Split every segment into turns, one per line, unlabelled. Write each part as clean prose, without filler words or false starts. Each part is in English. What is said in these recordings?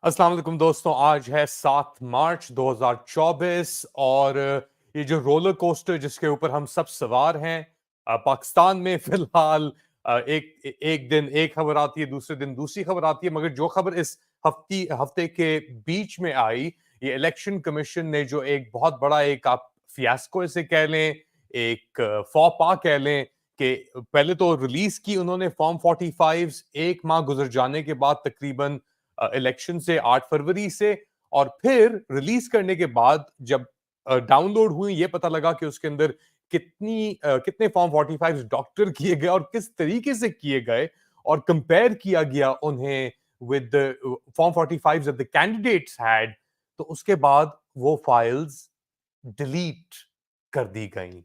अस्सलाम वालेकुम दोस्तों, आज है 7 मार्च 2024 और ये जो रोलर कोस्टर जिसके ऊपर हम सब सवार हैं, पाकिस्तान में फिलहाल एक दिन एक खबर आती है, दूसरे दिन दूसरी खबर आती है, मगर जो खबर इस हफ्ते के बीच में आई, ये इलेक्शन कमीशन ने जो एक बहुत बड़ा एक आप फियास्को इसे कह लें, एक फॉपा कह लें कि पहले तो रिलीज की उन्होंने फॉर्म 45 एक माह गुजर जाने के बाद तकरीबन इलेक्शन से 8 फरवरी से, और फिर रिलीज करने के बाद जब डाउनलोड हुई ये पता लगा कि उसके अंदर कितने फॉर्म 45 डॉक्टर किए गए और किस तरीके से किए गए, और कंपेयर किया गया उन्हें with form 45 that the candidates had. तो उसके बाद वो फाइल्स डिलीट कर दी गई।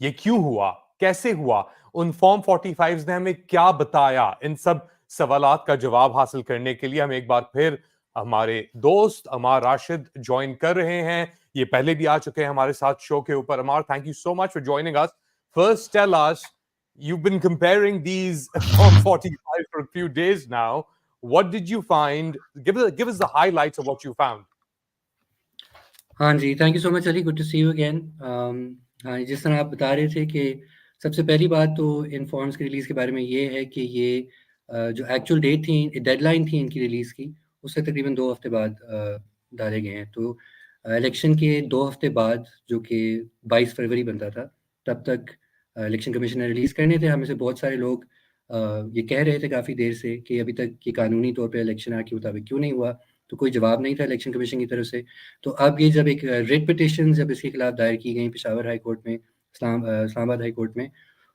ये क्यों हुआ, कैसे हुआ, उन फॉर्म 45 ने हमें क्या बताया, इन सब सवालात का जवाब हासिल करने के लिए हम एक बार फिर हमारे दोस्त अमार राशिद ज्वाइन कर रहे हैं। ये पहले भी आ चुके हैं हमारे साथ शो के ऊपर। Ammar, thank you so much for joining us. First tell us, you've been comparing these form 45 for a few days now. What did you find? Give us the highlights of what you found.
हाँ जी, thank you so much Ali, good to see you again. हाँ, जिस तरह आप बता रहे थे कि सबसे पहली बात तो इन फॉर्म्स की रिलीज़ के बारे में ये है कि ये जो एक्चुअल डेट थी, डेडलाइन थी इनकी रिलीज़ की, उससे तकरीबन 2 हफ़्ते बाद डाले गए हैं। तो इलेक्शन के 2 हफ़्ते बाद, जो कि 22 फरवरी बनता था, तब तक इलेक्शन कमीशन ने रिलीज़ करने थे। हम में से बहुत सारे लोग ये कह रहे थे काफ़ी देर से कि अभी तक ये कानूनी तौर पे इलेक्शन एक्ट के मुताबिक क्यों नहीं हुआ, तो कोई जवाब नहीं था इलेक्शन कमीशन की तरफ से। तो अब ये जब एक रिट पिटिशन जब इसके खिलाफ दायर की गई पेशावर हाई कोर्ट में, इस्लामाबाद हाई कोर्ट में,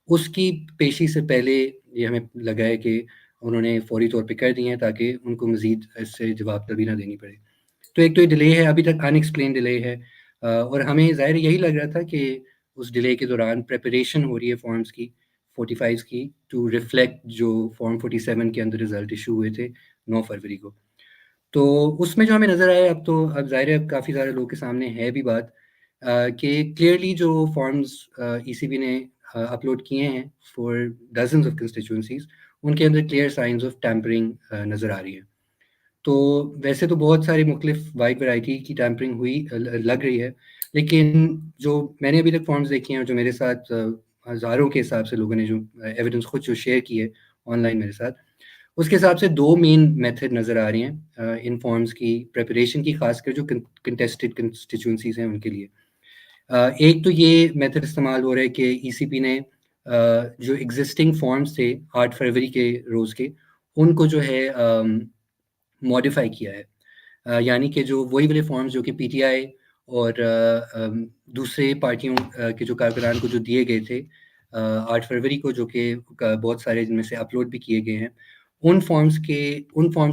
उसकी पेशी से पहले ये हमें लगा है कि उन्होंने फौरी तौर पे कर दी हैं ताकि उनको मज़ीद इससे जवाब तलबी ना देनी पड़े। तो एक तो ये डिले है, अभी तक अनएक्सप्लेन्ड डिले है, और हमें ज़ाहिर यही लग रहा था कि उस डिले के दौरान प्रिपरेशन हो रही है फॉर्म्स की, 45 की, टू रिफ्लेक्ट जो फॉर्म 47 के अंदर रिज़ल्ट इशू हुए थे 9 फरवरी को। तो उसमें जो हमें नज़र आया, अब ज़ाहिर है काफ़ी सारे लोगों के सामने है भी बात, कि क्लियरली जो फॉर्म्स ईसीबी ने अपलोड किए हैं फॉर डज़न्स ऑफ कंस्टिट्यूएंसीज़, उनके अंदर क्लियर साइंस ऑफ टैम्परिंग नज़र आ रही है। तो वैसे तो बहुत सारी मुख्तलिफ वाइड वैरायटी की टैम्परिंग हुई लग रही है, लेकिन जो मैंने अभी तक फॉर्म्स देखे हैं, जो मेरे साथ हज़ारों के हिसाब से लोगों ने जो एविडेंस खुद जो शेयर की है ऑनलाइन मेरे साथ, उसके हिसाब से 2 मेन मेथड नज़र आ रही हैं इन फॉर्म्स की प्रिपरेशन की, खासकर जो कंटेस्टेड कंस्टिट्यूएंसीज़ हैं उनके लिए। एक तो ये मेथड इस्तेमाल हो रहा है कि ईसीपी ने जो एग्जिस्टिंग फॉर्म्स थे 8 फरवरी के रोज़ के, उनको जो है मॉडिफ़ाई किया है। यानी कि जो वही वाले फॉर्म्स जो कि पीटीआई और दूसरे पार्टियों के जो कारकुनान को जो दिए गए थे 8 फरवरी को, जो कि बहुत सारे जिनमें से अपलोड भी किए गए हैं, उन फॉर्म्स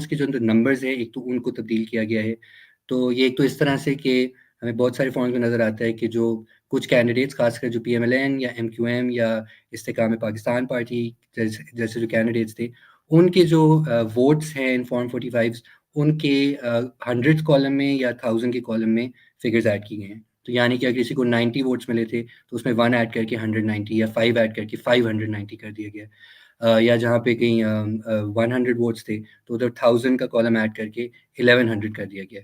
के जो नंबर्स हैं, एक तो उनको तब्दील किया गया है। तो ये एक तो इस तरह से कि हमें बहुत सारे फॉर्म्स में नज़र आता है कि जो कुछ कैंडिडेट्स, खासकर जो पीएमएलएन या एमक्यूएम या इस्तेकाम पाकिस्तान पार्टी जैसे जो कैंडिडेट्स थे, उनके जो वोट्स हैं इन फॉर्म 45 उनके 100 कॉलम में या 1000 के कॉलम में फिगर्स ऐड की गए हैं। तो यानी कि अगर किसी को 90 वोट्स मिले थे, तो उसमें 1 ऐड करके 190, या 5 ऐड करके 590 कर दिया गया। या जहाँ पे कहीं 100 वोट्स थे, तो उधर 1000 का कॉलम ऐड करके 1100 कर दिया गया।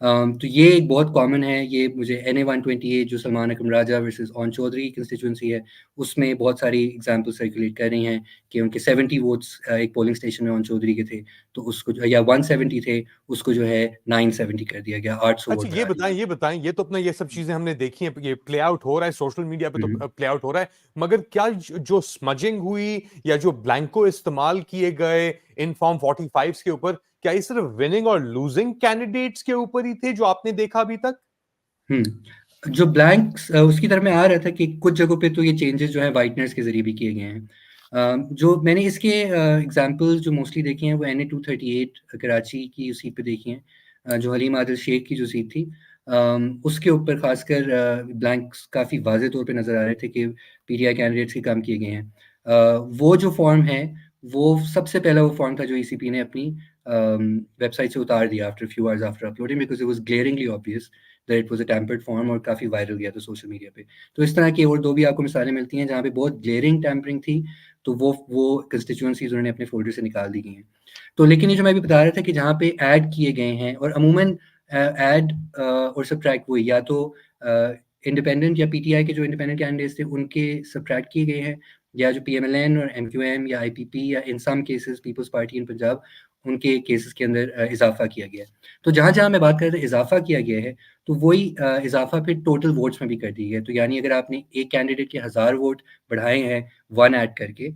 तो ये एक बहुत कॉमन है। ये मुझे NA 128 जो सलमान अकरम राजा वर्सेस ऑन चौधरी की कंस्टिट्यूएंसी है, उसमें बहुत सारी एग्जांपल सर्कुलेट कर रही हैं कि उनके 70 वोट्स एक पोलिंग स्टेशन में ऑन चौधरी के थे, तो उसको या 170 थे, उसको जो है 970 कर दिया गया, 800
अच्छा,
वोट बढ़ा दिया।
ये बताएं, ये तो अपना ये सब चीजें हमने देखी हैं, ये प्ले आउट हो रहा है सोशल मीडिया पे, तो
हम्म।
प्ले आउट हो रहा है, मगर क्या जो स्मजिंग हुई या जो ब्लैंको इस्तेमाल किए गए इन फॉर्म 45 के ऊपर, क्या ये सिर्फ विनिंग और लूजिंग कैंडिडेट्स के ऊपर ही थे जो आपने देखा अभी तक?
जो ब्लैंक्स उसकी तरफ मैं आ रहा था कि कुछ जगहों पे तो ये चेंजेस जो है वाइटनर्स के ज़रिए भी किए गए हैं। जो मैंने इसके एग्जांपल्स जो मोस्टली देखे हैं वो NA 238 कराची की सीट पे देखी हैं, जो हलीम आदिल शेख की जो सीट थी, उसके ऊपर खासकर ब्लैंक्स काफ़ी वाज़े तौर पे नज़र आ रहे थे कि पीटीआई कैंडिडेट्स के काम किए गए हैं। वो जो फॉर्म है, वो सबसे पहला वो फॉर्म था जो ईसीपी ने अपनी वेबसाइट से उतार दिया after few hours after uploading, because it was glaringly obvious that it was a tampered form, और काफ़ी वायरल गया था सोशल मीडिया पे। तो इस तरह की और 2 भी आपको मिसालें मिलती हैं जहाँ पे बहुत ग्लेयरिंग टैम्परिंग थी, तो वो कंस्टिट्यूएंसीज उन्होंने अपने फोल्डर से निकाल दी गई हैं। तो लेकिन ये जो मैं अभी बता रहा था कि जहाँ पे ऐड किए गए हैं, और अमूमन ऐड और सब्ट्रैक्ट वही या तो इंडिपेंडेंट या पीटीआई के जो इंडिपेंडेंट कैंडिडेट्स थे उनके सब्ट्रैक्ट किए गए हैं, या जो पीएमएलएन और एमक्यूएम या आईपीपी या in some cases People's Party in Punjab उनके केसेस के अंदर इजाफा किया गया है। तो जहाँ जहाँ मैं बात कर रहा था इजाफा किया गया है, तो वही इजाफा फिर टोटल वोट्स में भी कर दी है। तो यानी अगर आपने एक कैंडिडेट के 1000 वोट बढ़ाए हैं वन ऐड करके,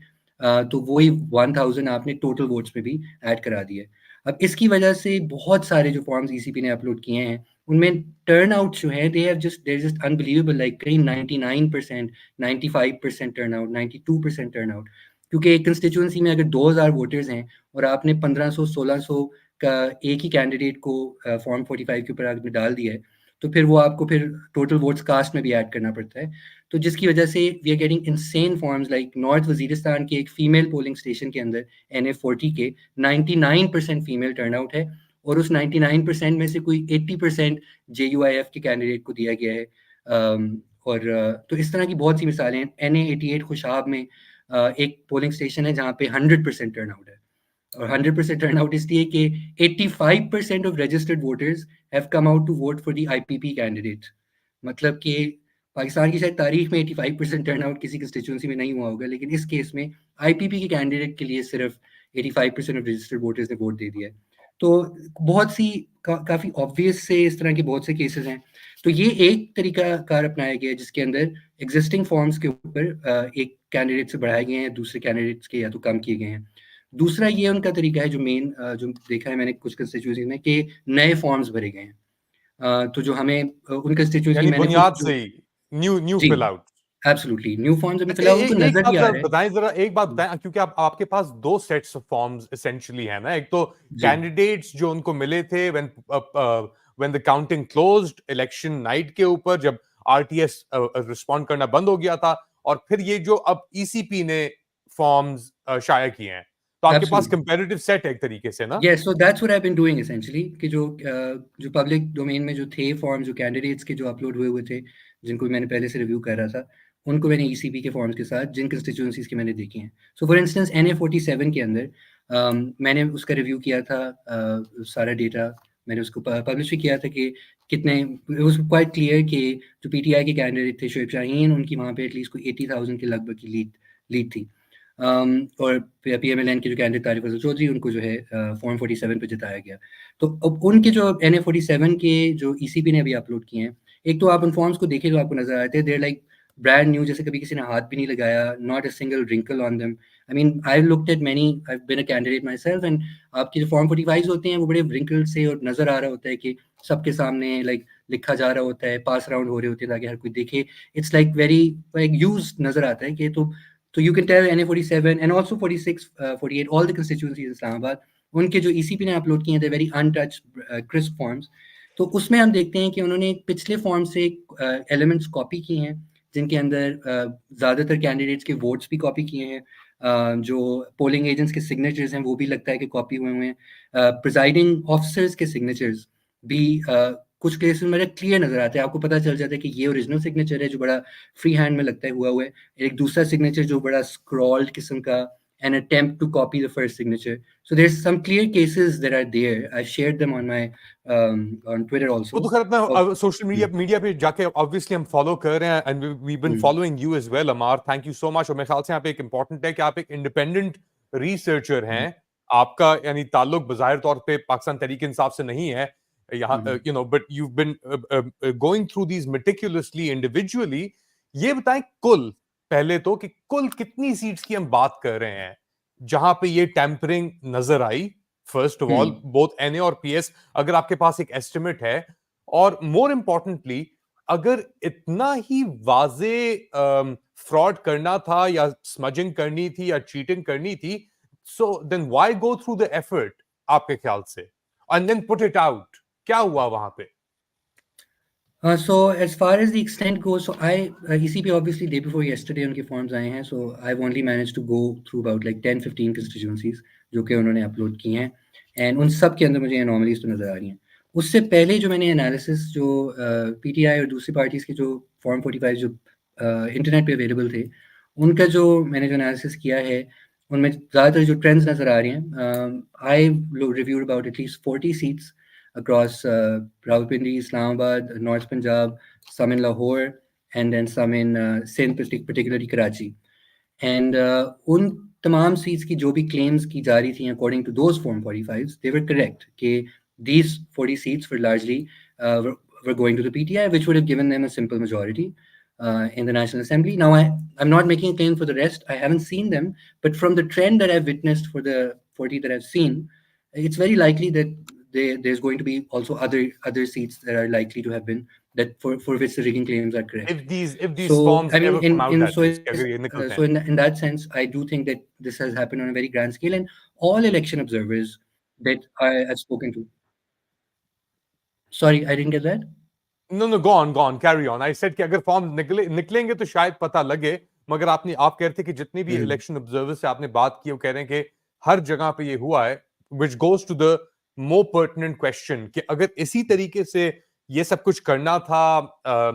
तो वही 1000 आपने टोटल वोट्स में भी ऐड करा दिए। अब इसकी वजह से बहुत सारे जो फॉर्म्स ईसीपी ने अपलोड किए हैं उनमें टर्न आउट जो है दे जस्ट अनबिलीवेबल, लाइक कहीं 99%, 95% टर्न आउट, 92% टर्न आउट। क्योंकि एक कंस्टिट्यूंसी में अगर 2000 वोटर्स हैं और आपने 1500-1600 का एक ही कैंडिडेट को फॉर्म 45 के ऊपर आपने डाल दिया है, तो फिर वो आपको फिर टोटल वोट्स कास्ट में भी ऐड करना पड़ता है। तो जिसकी वजह से we are getting insane forms, like north Waziristan के एक फीमेल पोलिंग स्टेशन के अंदर NA40 के 99% फीमेल टर्नआउट है, और उस 99% में से कोई 80% JUIF के कैंडिडेट को दिया गया है। और तो इस तरह की बहुत सी मिसालें हैं। NA88 खुशाब में एक पोलिंग स्टेशन है जहाँ पे 100% टर्नआउट है, और 100% टर्नआउट इसलिए कि 85% of registered voters have come out to vote for the IPP candidate. मतलब कि पाकिस्तान की शायद तारीख में 85% टर्नआउट किसी कंस्टिट्यूंसी में नहीं हुआ होगा, लेकिन इस केस में आईपीपी के कैंडिडेट के लिए सिर्फ 85% ऑफ रजिस्टर्ड वोटर्स ने वोट दे दिया है। तो बहुत सी काफ़ी ऑब्वियस से इस तरह के बहुत से केसेस हैं। तो ये एक तरीका कार अपनाया गया है जिसके अंदर एग्जिस्टिंग फॉर्म्स के ऊपर एक कैंडिडेट से बढ़ाए गए हैं, दूसरे कैंडिडेट्स के या तो कम किए गए हैं। दूसरा ये उनका तरीका है जो मेन जो देखा है मैंने कुछ कंस्टिट्यूंसी में, कि नए फॉर्म्स भरे गए हैं। तो जो हमें उन कंस्टिट्यूंसी
यानी
मैंने कुछ
बुनियाद
जो
से ही न्यू
जी,
fill out.
Absolutely new forms अभी
अच्छा,
फिलहाल उनको
एक
नज़र
बात
भी आ
जरा
रहा है।
बताएं, जरा एक बात बताएं, क्योंकि आपके पास दो सेट्स ऑफ फॉर्म्स एसेंशियली है ना। एक तो
जी,
कैंडिडेट्स जो उनको मिले थे when the counting closed election night के ऊपर, जब आरटीएस रिस्पॉन्ड करना बंद हो गया था, और फिर ये जो अब ईसीपी ने फॉर्म्स शाया किए हैं, तो आपके पास
एब्सोल्युटली।
कंपैरेटिव सेट है एक तरीके से ना।
Yes, so that's what I have been doing essentially, कि जो पब्लिक डोमेन में जो थे फॉर्म, जो कैंडिडेट्स के जो अपलोड हुए हुए थे, जिनको मैंने पहले से रिव्यू कर रहा था, उनको मैंने ईसीपी के फॉर्म्स के साथ जिन कंस्टिट्यूएंसीज के मैंने देखे हैं। सो फॉर इंस्टेंस NA47 के अंदर मैंने उसका रिव्यू किया था, सारा डेटा मैंने उसको पब्लिश भी किया था कि कितने, इट वाज क्वाइट क्लियर कि जो पीटीआई के कैंडिडेट थे शोएब शाहीन, उनकी वहाँ पे एटलीस्ट कोई 80,000 के लगभग की लीड थी। और पीएमएलएन के जो कैंडिडेट तारिक फजल चौधरी, उनको जो है फॉर्म 47 पे जिताया गया। तो अब उनके जो NA47 के जो ईसीपी ने अभी अपलोड किए हैं, एक तो आप उन फॉर्म्स को देखिए तो आपको नजर आते हैं, देयर लाइक ब्रांड न्यू, जैसे कभी किसी ने हाथ भी नहीं लगाया, not a single wrinkle on them. I mean I looked at many, I been a candidate myself, and आपके जो फॉर्म 45 होते हैं वो बड़े रिंकल से और नजर आ रहा होता है कि सबके सामने लाइक लिखा जा रहा होता है, पास राउंड हो रहे होते हैं ताकि हर कोई देखे। It's like very like use नजर आता है कि तो you can tell NA47 and also 46, 48, all the constituencies in Islamabad, उनके जो ईसीपी ने अपलोड किए हैं, वेरी अनटच्ड क्रिस्प फॉर्म्स। तो उसमें हम देखते हैं कि उन्होंने पिछले फॉर्म से एलिमेंट्स कॉपी किए हैं, जिनके अंदर ज़्यादातर कैंडिडेट्स के वोट्स भी कॉपी किए हैं, जो पोलिंग एजेंट्स के सिग्नेचर्स हैं वो भी लगता है कि कॉपी हुए हुए हैं, प्रिजाइडिंग ऑफिसर्स के सिग्नेचर्स भी कुछ केसेस में क्लियर नजर आते हैं। आपको पता चल जाता है कि ये ओरिजिनल सिग्नेचर है जो बड़ा फ्री हैंड में लगता है हुआ हुआ है, एक दूसरा सिग्नेचर जो बड़ा स्क्रॉल्ड किस्म का, an attempt to copy the first signature. So there's some clear cases that are there. I shared them on my on Twitter
वो
also.
तो खैर
Of,
अपना सोशल मीडिया पे जाके ऑब्वियसली हम फॉलो कर रहे हैं, and we been
mm,
following you as well Ammar, thank you so much. और मेरे ख्याल से यहाँ पे एक इंपॉर्टेंट है कि आप एक इंडिपेंडेंट रिसर्चर हैं।
mm,
आपका यानी ताल्लुक बज़ाहिर तौर पे पाकिस्तान तहरीक इंसाफ से नहीं है यहाँ,
mm.
You know, but you been going through these meticulously individually. ये बताएं कुल, पहले तो कि कुल कितनी सीट्स की हम बात कर रहे हैं जहां पे ये टैंपरिंग नजर आई, first of all
Hmm.
Both NA और पीएस, अगर आपके पास एक एस्टिमेट है। और मोर इंपॉर्टेंटली, अगर इतना ही वाजे फ्रॉड करना था या स्मजिंग करनी थी या चीटिंग करनी थी, so then why go through the effort आपके ख्याल से, and then put it out? क्या हुआ वहां पे?
So as far as the extent goes, so I ECP obviously day before yesterday उनके forms आए हैं, so I've only managed to go through about like 10-15 constituencies जो कि उन्होंने अपलोड की हैं, and उन सब के अंदर मुझे anomalies तो नज़र आ रही हैं। उससे पहले जो मैंने एनालिसिस जो पीटीआई और दूसरी पार्टीज़ के जो फॉर्म 45 जो इंटरनेट पे अवेलेबल थे, उनका जो मैंने जो एनालिसिस किया है, उनमें ज़्यादातर जो ट्रेंड्स नज़र आ रही हैं, I reviewed about at least 40 seats across Rawalpindi, Islamabad, North Punjab, some in Lahore, and then some in Sindh, particularly Karachi. And उन तमाम सीट्स की जो भी क्लेम्स की जा रही थी according to those form 45s, they were correct कि these 40 seats were largely were going to the PTI, which would have given them a simple majority in the National Assembly. Now, I'm not making a claim for the rest. I haven't seen them, but from the trend that I've witnessed for the 40 that I've seen, it's very likely that there's going to be also other seats that are likely to have been that for which the rigging claims are correct.
if these
So
forms
I mean,
ever come out,
in
that
so
is,
it's
कि अगर ये निकलते
so
हैं.
in that sense, I do think that this has happened on a very grand scale, and all election observers that I've spoken to. Sorry, I didn't get that.
No, go on, carry on. I said कि अगर form निकलेंगे तो शायद पता लगे, मगर आप कह रहे थे कि जितने भी
Mhm.
इलेक्शन ऑब्जर्वर से आपने बात की, वो कह रहे हैं कि हर जगह पे ये हुआ है, which goes to the more pertinent question कि अगर इसी तरीके से ये सब कुछ करना था,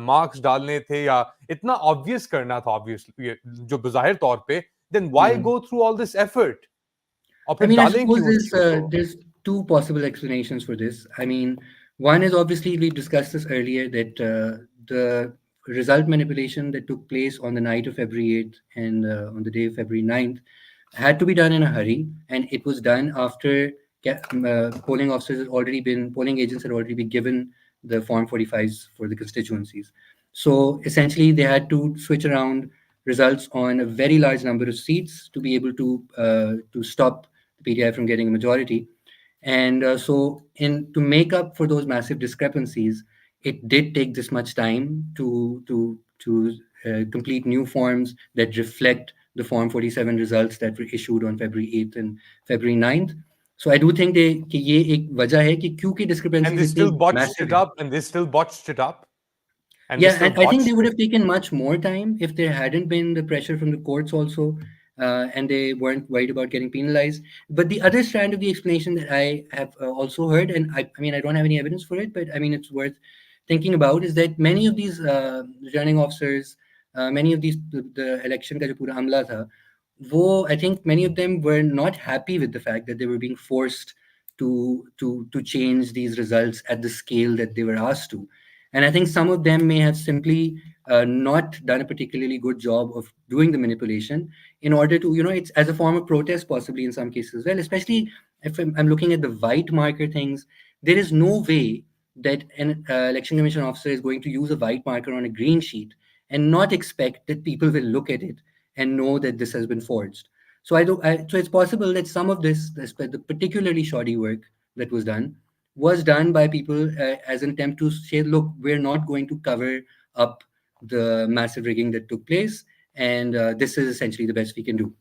मार्क्स डालने थे या इतना ऑब्वियस करना था, ऑब्वियसली जो बज़ाहिर तौर पे, then why
Mhm.
go through all this effort? और
I
फिर
mean, I
डालें
suppose
क्यों उस चीज को?
there's two possible explanations for this. I mean, one is obviously we discussed this earlier that the result manipulation that took place on the night of February 8th and on the day of February 9th had to be done in a hurry, and it was done after polling agents had already been given the Form 45s for the constituencies. So essentially, they had to switch around results on a very large number of seats to be able to stop the PTI from getting a majority. And so, in to make up for those massive discrepancies, it did take this much time to complete new forms that reflect the Form 47 results that were issued on February 8th and February 9th. So I do think कि ये एक वजह है कि क्योंकि
And
discrepancies
they
इतनी
still botched
massive
it
हैं.
up, and they still botched it up, and they
Yeah,
still
and I think they
botched
would
it.
have taken much more time if there hadn't been the pressure from the courts also, and they weren't worried about getting penalized. But the other strand of the explanation that I have also heard, and I mean, I don't have any evidence for it, but I mean, it's worth thinking about, is that many of these returning officers, many of these the election का जो पूरा अमला था, I think many of them were not happy with the fact that they were being forced to change these results at the scale that they were asked to. And I think some of them may have simply not done a particularly good job of doing the manipulation in order to, it's as a form of protest, possibly in some cases as well. Especially if I'm looking at the white marker things, there is no way that an election commission officer is going to use a white marker on a green sheet and not expect that people will look at it and know that this has been forged. So so it's possible that some of the particularly shoddy work that was done by people as an attempt to say, look, we're not going to cover up the massive rigging that took place, and this is essentially the best we can do.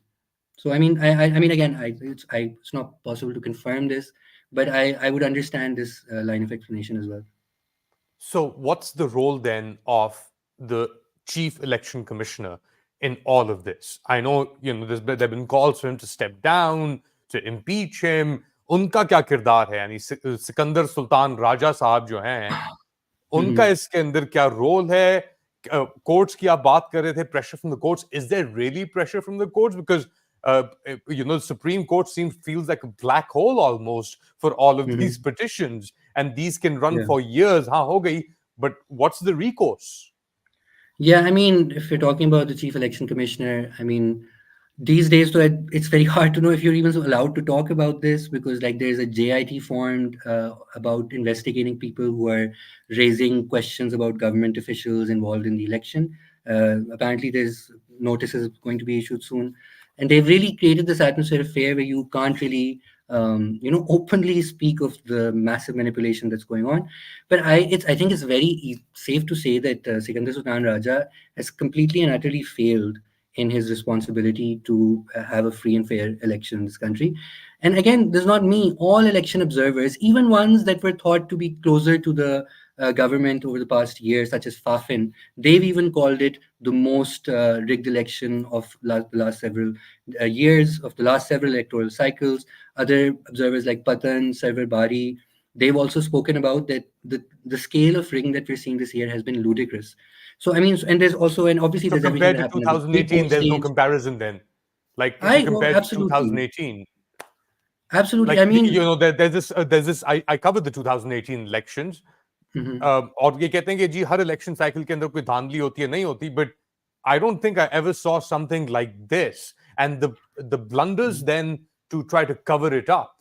So, I mean, I mean, again, it's not possible to confirm this, but I would understand this line of explanation as well.
So, what's the role then of the chief election commissioner in all of this? I know, there've been calls for him to step down, to impeach him. उनका क्या किरदार है? यानी सिकंदर सुल्तान राजा साहब जो हैं, उनका
Mhm.
इसके अंदर क्या रोल है? कोर्ट्स की आप बात कर रहे थे, pressure from the courts. Is there really pressure from the courts? Because the Supreme Court feels like a black hole almost for all of these
Mhm.
petitions, and these can run
Yeah.
for years. हाँ हो गई, but what's the recourse?
Yeah, I mean, if you're talking about the chief election commissioner, I mean, these days, so it's very hard to know if you're even allowed to talk about this because, like, there's a JIT formed about investigating people who are raising questions about government officials involved in the election. Apparently, there's notices going to be issued soon, and they've really created this atmosphere of fear where you can't really, openly speak of the massive manipulation that's going on. But I think it's very safe to say that Sikandar Sultan Raja has completely and utterly failed in his responsibility to have a free and fair election in this country. And again, this is not me. All election observers, even ones that were thought to be closer to the government over the past year, such as Fafin, they've even called it the most rigged election of the last several years, of the last several electoral cycles. Other observers like Patan, Sarvar Bari, they've also spoken about that the scale of rigging that we're seeing this year has been ludicrous. So I mean, and there's also, and obviously
So
there's everything
compared
that
to
happened in the
2018,
pre-poll
there's no
stage.
comparison then. Like if you
I oh,
compare to
absolutely,
2018,
absolutely.
like
I mean,
there's this. I covered the 2018 elections.
mhm,
और ये कहते हैं कि जी हर election cycle के अंदर कोई धांधली होती है नहीं होती but I don't think I ever saw something like this and the blunders
mhm,
then to try to cover it up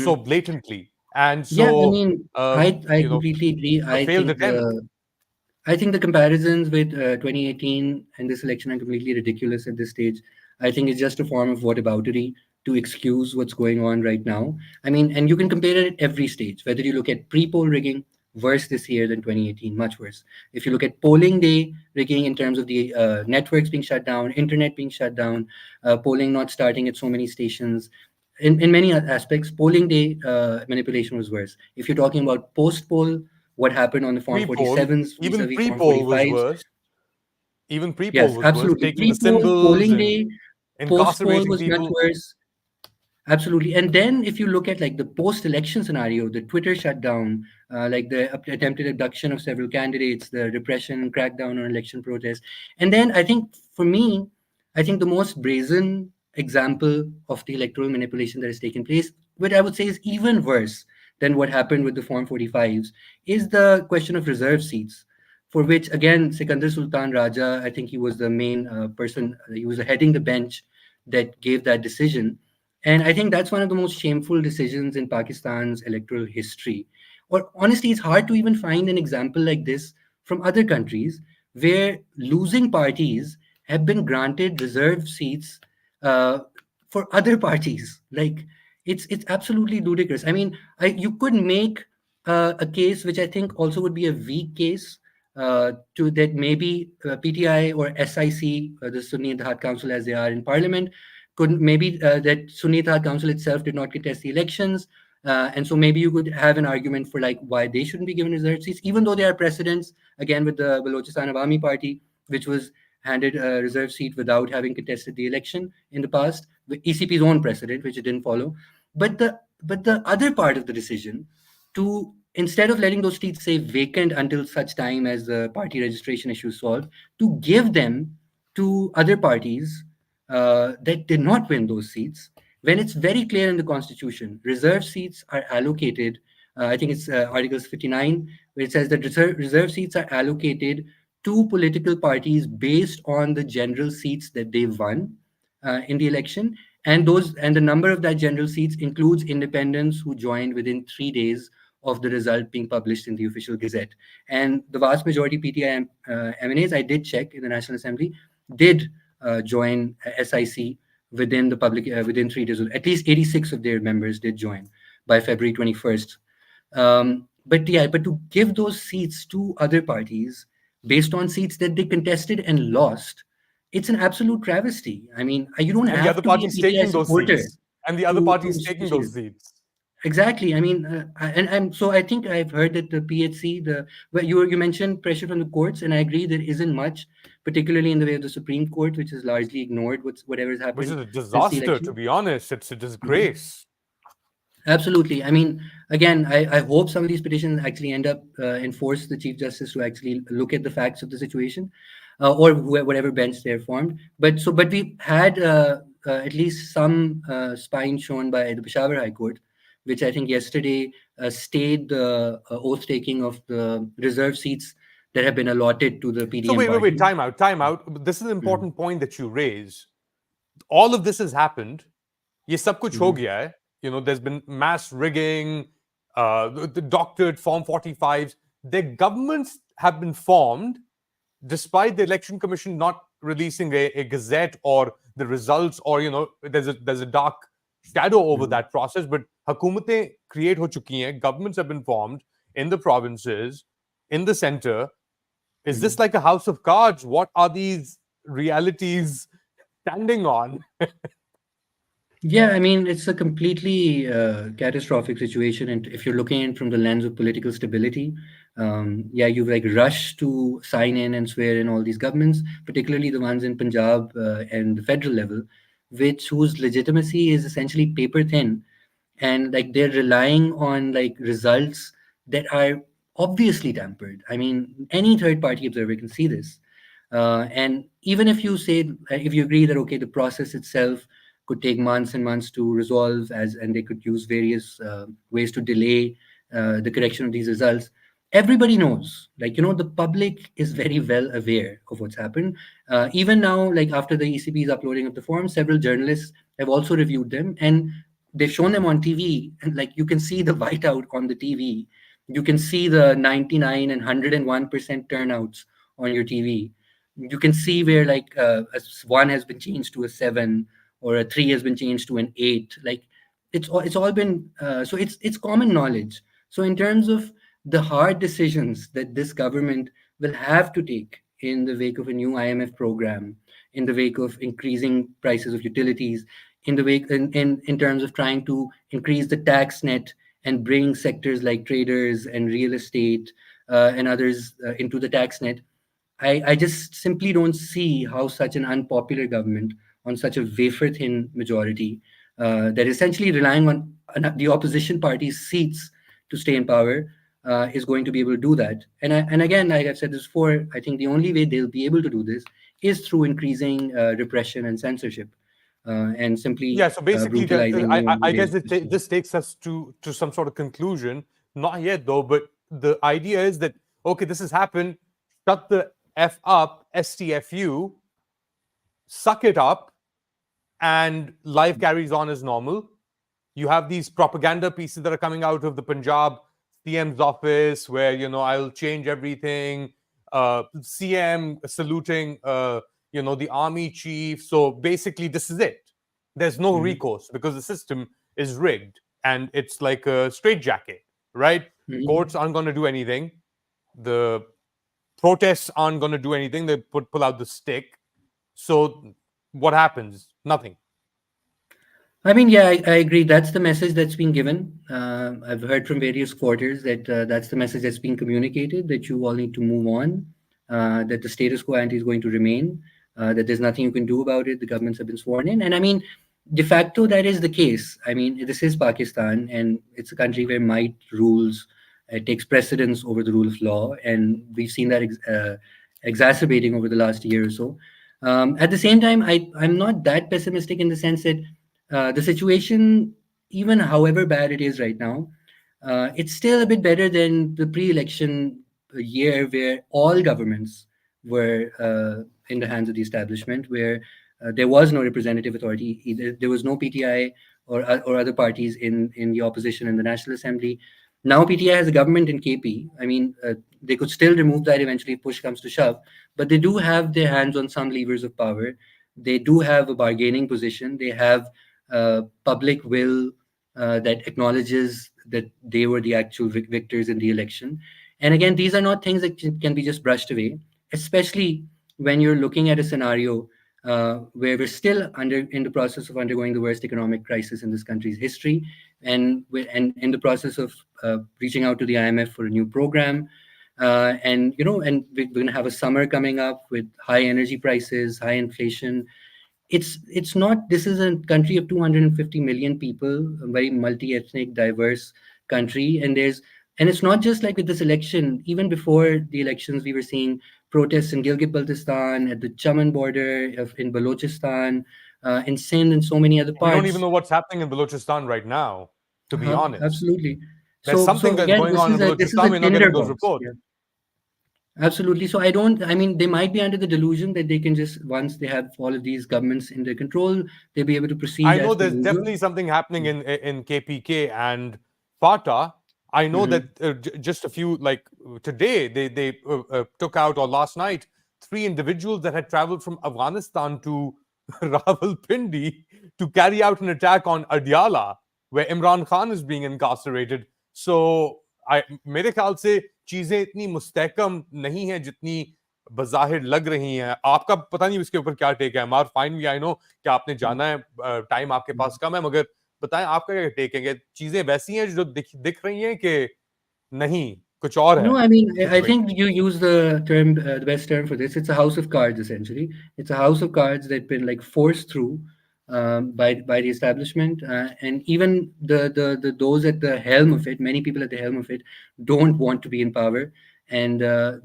so
mhm.
blatantly and
Yeah, I
so
mean,
uh,
I
you know
completely agree.
a failed attempt.
I think the comparisons with 2018 and this election are completely ridiculous at this stage. I think it's just a form of whataboutery to excuse what's going on right now. I mean, and you can compare it at every stage, whether you look at pre-poll rigging, worse this year than 2018, much worse. If you look at polling day rigging in terms of the networks being shut down, internet being shut down, polling not starting at so many stations, in many aspects, polling day manipulation was worse. If you're talking about post-poll, what happened on the Form
Pre-poll
47s
even
vis-a-vis Form
pre-poll was
45s.
worse even pre-poll
Yes,
was worse
absolutely.
taking the
Pre-poll,
symbols
polling
and
day, post-poll
incarcerating
was much
people.
worse. Absolutely. And then if you look at like the post-election scenario, the Twitter shutdown, like the attempted abduction of several candidates, the repression and crackdown on election protests. And then I think for me, I think the most brazen example of the electoral manipulation that has taken place, which I would say is even worse than what happened with the Form 45s, is the question of reserve seats, for which again, Sikandar Sultan Raja, I think he was the main person, he was heading the bench that gave that decision. And I think that's one of the most shameful decisions in Pakistan's electoral history. Or honestly, it's hard to even find an example like this from other countries where losing parties have been granted reserved seats uh, for other parties. Like it's absolutely ludicrous. I mean, you could make a case which I think also would be a weak case to that maybe PTI or SIC, the Sunni Ittihad Council as they are in Parliament, could maybe that Sunni Ittihad Council itself did not contest the elections. And so maybe you could have an argument for like why they shouldn't be given reserved seats, even though there are precedents, again, with the Balochistan Awami Party, which was handed a reserved seat without having contested the election in the past, the ECP's own precedent, which it didn't follow. But the other part of the decision to, instead of letting those seats say vacant until such time as the party registration issue is solved, to give them to other parties that did not win those seats, when it's very clear in the constitution, reserve seats are allocated. I think it's Articles 59, where it says that reserve seats are allocated to political parties based on the general seats that they won in the election, and the number of that general seats includes independents who joined within 3 days of the result being published in the official gazette. And the vast majority PTI MNAs, I did check in the National Assembly, did join SIC within the public within 3 days. At least 86 of their members did join by February 21st. But yeah, but to give those seats to other parties based on seats that they contested and lost, it's an absolute travesty. I mean, you don't
And the
have
other
to be a
party's
PTI
taking those
supporter
seats and the other
to
party's taking
succeed.
those seats.
Exactly. I mean, and so I think I've heard that the PHC, well, you mentioned pressure from the courts, and I agree there isn't much, particularly in the way of the Supreme Court, which has largely ignored whatever's
Which is
happened
a
since the
disaster, to
election.
be honest. It's a
Mhm.
disgrace.
Absolutely. I mean, again, I hope some of these petitions actually end up and force the Chief Justice to actually look at the facts of the situation, or whatever bench they're formed. But we had at least some spine shown by the Peshawar High Court, which I think yesterday stayed the oath taking of the reserve seats that have been allotted to the
So
PDM
wait,
party.
time out, time out. This is an
Mhm,
important point that you raise. All of this has happened. ये सब कुछ हो
mhm,
गया है. There's been mass rigging, the doctored Form 45s. Their governments have been formed despite the election commission not releasing a gazette or the results, or there's a dark shadow over
mhm.
that process. But hukumatein create ho chuki hain, governments have been formed in the provinces, in the center. Is this
Mhm.
like a house of cards? What are these realities standing on?
Yeah, I mean, it's a completely catastrophic situation. And if you're looking in from the lens of political stability, yeah, you've like rushed to sign in and swear in all these governments, particularly the ones in Punjab and the federal level, which whose legitimacy is essentially paper thin. and like they're relying on like results that are obviously tampered. I mean, any third party observer can see this. And even if you say, if you agree that okay, the process itself could take months and months to resolve, as and they could use various ways to delay the correction of these results, everybody knows, like, you know, the public is very well aware of what's happened. Even now, like after the ECB's uploading of the forms, several journalists have also reviewed them, and they've shown them on TV, and like you can see the whiteout on the TV, you can see the 99 and 101% turnouts on your TV. You can see where like a one has been changed to a seven, or a three has been changed to an eight. Like it's all been so it's common knowledge. So in terms of the hard decisions that this government will have to take in the wake of a new IMF program, in the wake of increasing prices of utilities, in the wake in terms of trying to increase the tax net and bring sectors like traders and real estate and others into the tax net, I just simply don't see how such an unpopular government on such a wafer thin majority that is essentially relying on the opposition party's seats to stay in power is going to be able to do that. And again, like I've said this before, I think the only way they'll be able to do this is through increasing repression and censorship and simply
Yeah, so basically,
brutalizing new
I
media.
guess this takes us to some sort of conclusion. Not yet, though, but the idea is that okay, this has happened. Shut the f up, STFU, suck it up, and life carries on as normal. You have these propaganda pieces that are coming out of the Punjab CM's office, where I'll change everything. CM saluting, the army chief. So basically, this is it. There's no
Mhm.
recourse because the system is rigged and it's like a straitjacket, right? Courts
Mhm.
aren't going to do anything. The protests aren't going to do anything. They pull out the stick. So what happens? Nothing.
I mean, yeah, I agree. That's the message that's been given. I've heard from various quarters that that's the message that's being communicated, that you all need to move on, that the status quo ante is going to remain, that there's nothing you can do about it. The governments have been sworn in. And I mean, de facto, that is the case. I mean, this is Pakistan, and it's a country where might rules, takes precedence over the rule of law. And we've seen that exacerbating over the last year or so. At the same time, I'm not that pessimistic in the sense that the situation, even however bad it is right now, it's still a bit better than the pre-election year where all governments were in the hands of the establishment, where there was no representative authority. Either there was no PTI or other parties in the opposition in the National Assembly. Now PTI has a government in KP. I mean, they could still remove that eventually if push comes to shove, but they do have their hands on some levers of power. They do have a bargaining position. They have public will that acknowledges that they were the actual victors in the election. And again, these are not things that can be just brushed away, especially when you're looking at a scenario where we're still in the process of undergoing the worst economic crisis in this country's history, and in the process of reaching out to the IMF for a new program. And and we're going to have a summer coming up with high energy prices, high inflation. It's not, this is a country of 250 million people, a very multi-ethnic, diverse country, and it's not just like with this election. Even before the elections, we were seeing protests in Gilgit Baltistan, at the Chaman border in Balochistan, in Sindh, and so many other
We don't even
parts.
know what's happening in Balochistan right now, to be honest.
Absolutely.
There's
So
something that's
again,
going
this
on
is
in
a
Balochistan. We're not getting those
tinderbox.
reports.
Yeah. Absolutely. So I mean, they might be under the delusion that they can just, once they have all of these governments in their control, they'll be able to proceed
I know
as per
there's
usual.
definitely something happening in KPK and FATA. I know that
Hmm.
just a few, like today, they took out, or last night, 3 individuals that had traveled from Afghanistan to Rawalpindi to carry out an attack on Adyala, where Imran Khan is being incarcerated. So मेरे ख्याल से चीजें इतनी मुस्तहकम नहीं है जितनी बज़ाहिर लग रही हैं. आपका पता नहीं इसके ऊपर क्या टेक है. अमार, फाइनली आई नो कि आपने जाना है, टाइम आपके पास कम है, मगर बताएं आपका क्या टेक है? चीजें वैसी हैं जो दिख रही हैं कि नहीं, कुछ और है
No, I mean, I
situation?
think you use the term, the best term for this. It's a house of cards, essentially. It's a house of cards that's been like forced through by the establishment, and even the those at the helm of it. Many people at the helm of it don't want to be in power, and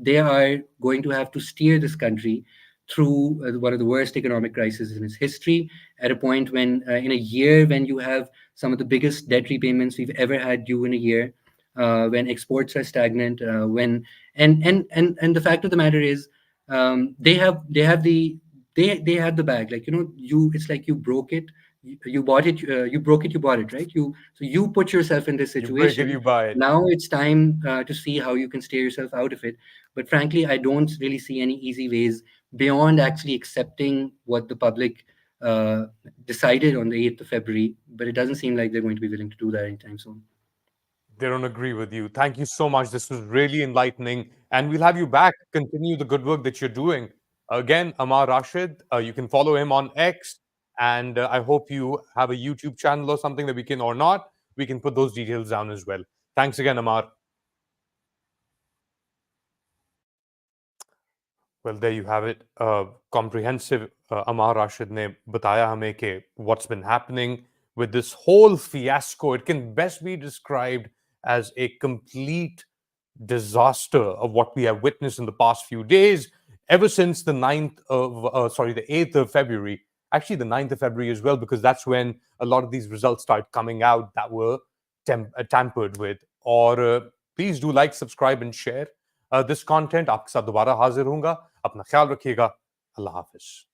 they are going to have to steer this country through one of the worst economic crises in its history, at a point when, in a year when you have some of the biggest debt repayments we've ever had due in a year, when exports are stagnant, when and the fact of the matter is, they have they have the bag. Like, you it's like you broke it, you bought it, you broke it, you bought it, right? You put yourself in this
You break it,
situation.
you buy it.
Now it's time to see how you can steer yourself out of it. But frankly, I don't really see any easy ways beyond actually accepting what the public uh, decided on the 8th of February. But it doesn't seem like they're going to be willing to do that anytime soon.
They don't agree with you. Thank you so much. This was really enlightening. And we'll have you back. Continue the good work that you're doing. Again, Ammar Rashid, you can follow him on X. And I hope you have a YouTube channel or something that we can, or not, we can put those details down as well. Thanks again, Ammar. Well, there you have it. Comprehensive Ammar Rashid ne bataya hame ke what's been happening with this whole fiasco. It can best be described as a complete disaster of what we have witnessed in the past few days, ever since the 8th of February. Actually, the 9th of February as well, because that's when a lot of these results started coming out that were tampered with. Or please do like, subscribe, and share this content. आपके साथ दोबारा हाजिर होऊंगा. अपना ख्याल रखिएगा. अल्लाह हाफिज.